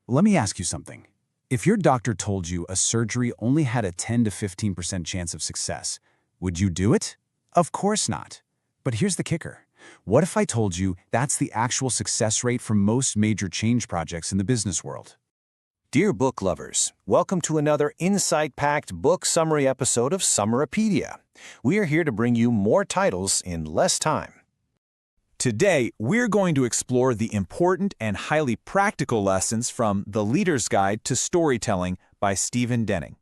Let me ask you something. If your doctor told you a surgery only had a 10 to 15% chance of success, would you do it? Of course not. But here's the kicker. What if I told you that's the actual success rate for most major change projects in the business world? Dear book lovers, welcome to another insight-packed book summary episode of Summeripedia. We are here to bring you more titles in less time. Today, we're going to explore the important and highly practical lessons from The Leader's Guide to Storytelling by Stephen Denning.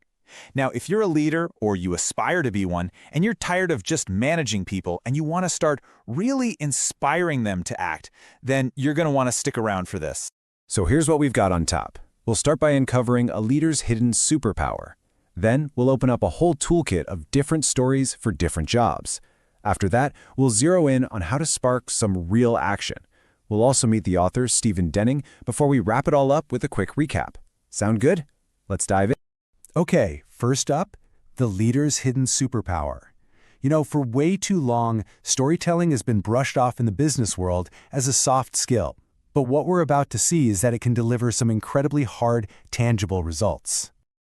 Now, if you're a leader or you aspire to be one, and you're tired of just managing people and you want to start really inspiring them to act, then you're going to want to stick around for this. So here's what we've got on top. We'll start by uncovering a leader's hidden superpower. Then we'll open up a whole toolkit of different stories for different jobs. After that, we'll zero in on how to spark some real action. We'll also meet the author, Stephen Denning, before we wrap it all up with a quick recap. Sound good? Let's dive in. Okay, first up, the leader's hidden superpower. For way too long, storytelling has been brushed off in the business world as a soft skill. But what we're about to see is that it can deliver some incredibly hard, tangible results.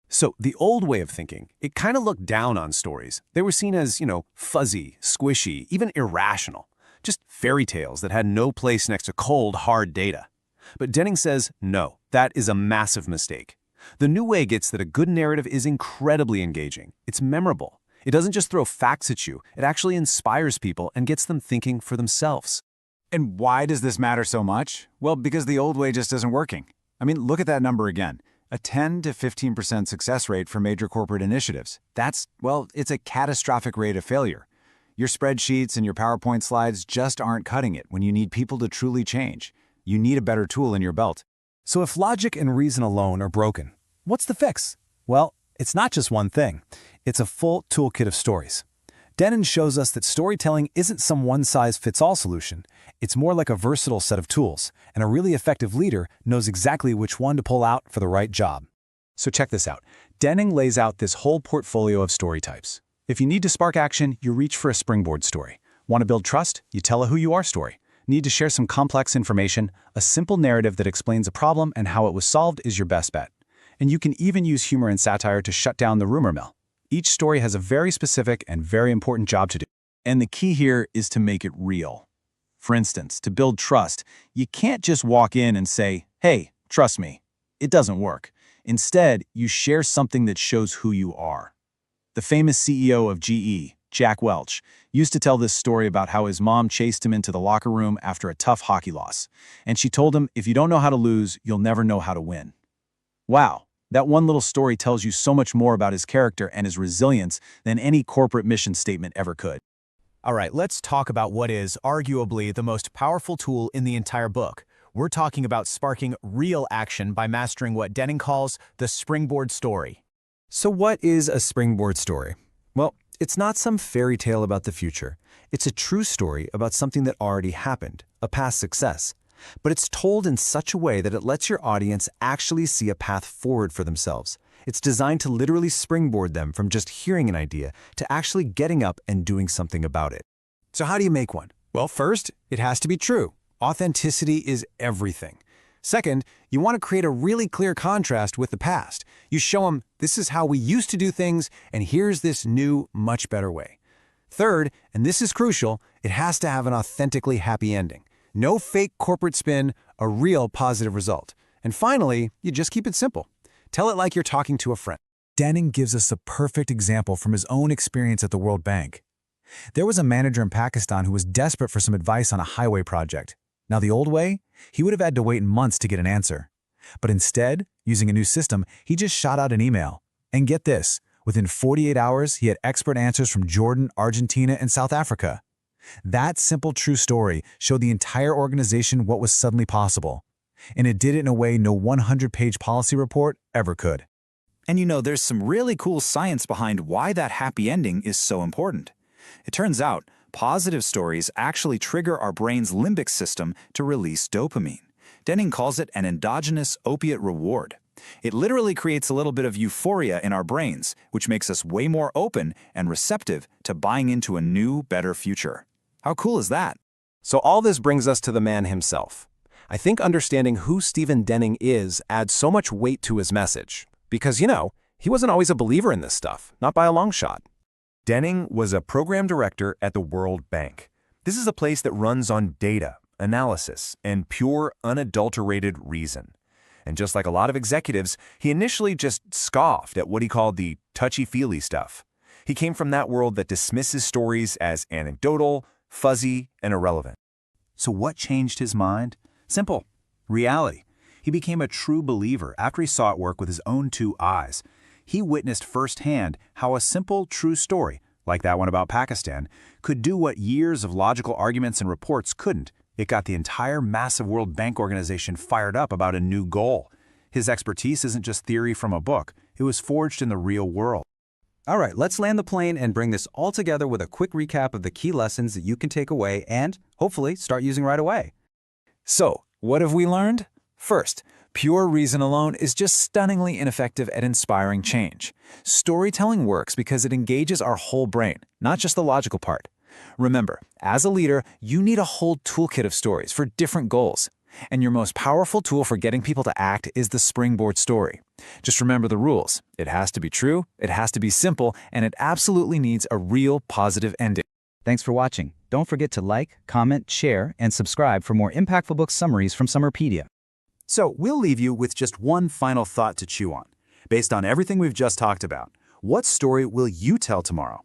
So the old way of thinking, it kind of looked down on stories. They were seen as, fuzzy, squishy, even irrational. Just fairy tales that had no place next to cold, hard data. But Denning says, no, that is a massive mistake. The new way gets that a good narrative is incredibly engaging. It's memorable. It doesn't just throw facts at you. It actually inspires people and gets them thinking for themselves. And why does this matter so much? Well, because the old way just isn't working. Look at that number again. A 10 to 15% success rate for major corporate initiatives. It's a catastrophic rate of failure. Your spreadsheets and your PowerPoint slides just aren't cutting it when you need people to truly change. You need a better tool in your belt. So if logic and reason alone are broken, what's the fix? Well, it's not just one thing. It's a full toolkit of stories. Denning shows us that storytelling isn't some one-size-fits-all solution. It's more like a versatile set of tools, and a really effective leader knows exactly which one to pull out for the right job. So check this out. Denning lays out this whole portfolio of story types. If you need to spark action, you reach for a springboard story. Want to build trust? You tell a who you are story. Need to share some complex information? A simple narrative that explains a problem and how it was solved is your best bet. And you can even use humor and satire to shut down the rumor mill. Each story has a very specific and very important job to do. And the key here is to make it real. For instance, to build trust, you can't just walk in and say, "Hey, trust me." It doesn't work. Instead, you share something that shows who you are. The famous CEO of GE, Jack Welch, used to tell this story about how his mom chased him into the locker room after a tough hockey loss. And she told him, "If you don't know how to lose, you'll never know how to win." Wow. That one little story tells you so much more about his character and his resilience than any corporate mission statement ever could. All right, let's talk about what is arguably the most powerful tool in the entire book. We're talking about sparking real action by mastering what Denning calls the springboard story. So what is a springboard story? Well, it's not some fairy tale about the future. It's a true story about something that already happened, a past success. But it's told in such a way that it lets your audience actually see a path forward for themselves. It's designed to literally springboard them from just hearing an idea to actually getting up and doing something about it. So how do you make one? Well, first, it has to be true. Authenticity is everything. Second, you want to create a really clear contrast with the past. You show them, this is how we used to do things, and here's this new, much better way. Third, and this is crucial, it has to have an authentically happy ending. No fake corporate spin, a real positive result. And finally, you just keep it simple. Tell it like you're talking to a friend. Denning gives us a perfect example from his own experience at the World Bank. There was a manager in Pakistan who was desperate for some advice on a highway project. Now, the old way, he would have had to wait months to get an answer. But instead, using a new system, he just shot out an email. And get this, within 48 hours, he had expert answers from Jordan, Argentina, and South Africa. That simple true story showed the entire organization what was suddenly possible. And it did it in a way no 100-page policy report ever could. And there's some really cool science behind why that happy ending is so important. It turns out, positive stories actually trigger our brain's limbic system to release dopamine. Denning calls it an endogenous opiate reward. It literally creates a little bit of euphoria in our brains, which makes us way more open and receptive to buying into a new, better future. How cool is that? So all this brings us to the man himself. I think understanding who Stephen Denning is adds so much weight to his message. Because, he wasn't always a believer in this stuff, not by a long shot. Denning was a program director at the World Bank. This is a place that runs on data, analysis, and pure, unadulterated reason. And just like a lot of executives, he initially just scoffed at what he called the touchy-feely stuff. He came from that world that dismisses stories as anecdotal, fuzzy, and irrelevant. So what changed his mind? Simple. Reality. He became a true believer after he saw it work with his own 2 eyes. He witnessed firsthand how a simple, true story, like that one about Pakistan, could do what years of logical arguments and reports couldn't. It got the entire massive World Bank organization fired up about a new goal. His expertise isn't just theory from a book. It was forged in the real world. All right, let's land the plane and bring this all together with a quick recap of the key lessons that you can take away and, hopefully, start using right away. So, what have we learned? First, pure reason alone is just stunningly ineffective at inspiring change. Storytelling works because it engages our whole brain, not just the logical part. Remember, as a leader, you need a whole toolkit of stories for different goals. And your most powerful tool for getting people to act is the springboard story. Just remember the rules. It has to be true, it has to be simple, and it absolutely needs a real positive ending. Thanks for watching. Don't forget to like, comment, share, and subscribe for more impactful book summaries from Summerpedia. So we'll leave you with just one final thought to chew on. Based on everything we've just talked about, what story will you tell tomorrow?